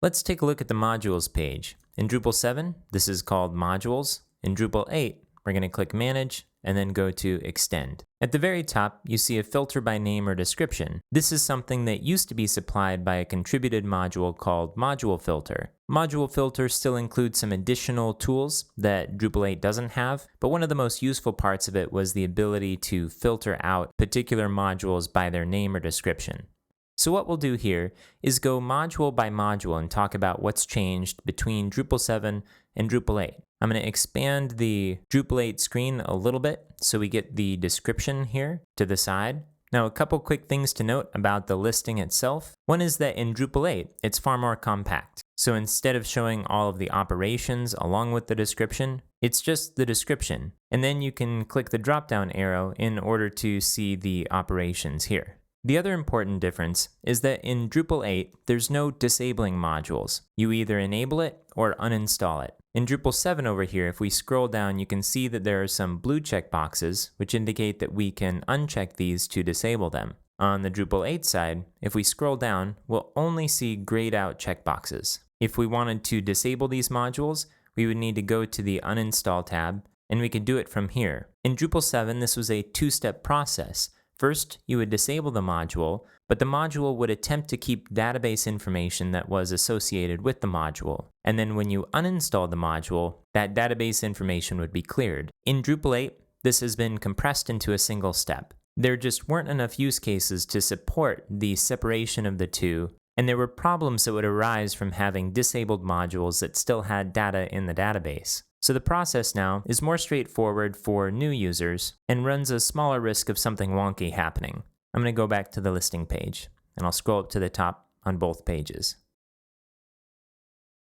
Let's take a look at the modules page. In Drupal 7, this is called modules. In Drupal 8, we're going to click manage and then go to extend. At the very top, you see a filter by name or description. This is something that used to be supplied by a contributed module called module filter. Module filter still includes some additional tools that Drupal 8 doesn't have, but one of the most useful parts of it was the ability to filter out particular modules by their name or description. So what we'll do here is go module by module and talk about what's changed between Drupal 7 and Drupal 8. I'm going to expand the Drupal 8 screen a little bit so we get the description here to the side. Now, a couple quick things to note about the listing itself. One is that in Drupal 8, it's far more compact. So instead of showing all of the operations along with the description, it's just the description. And then you can click the drop-down arrow in order to see the operations here. The other important difference is that in Drupal 8, there's no disabling modules. You either enable it or uninstall it. In Drupal 7 over here, if we scroll down, you can see that there are some blue checkboxes, which indicate that we can uncheck these to disable them. On the Drupal 8 side, if we scroll down, we'll only see grayed out checkboxes. If we wanted to disable these modules, we would need to go to the uninstall tab, and we could do it from here. In Drupal 7, this was a two-step process. First, you would disable the module, but the module would attempt to keep database information that was associated with the module. And then when you uninstall the module, that database information would be cleared. In Drupal 8, this has been compressed into a single step. There just weren't enough use cases to support the separation of the two, and there were problems that would arise from having disabled modules that still had data in the database. So the process now is more straightforward for new users and runs a smaller risk of something wonky happening. I'm going to go back to the listing page, and I'll scroll up to the top on both pages.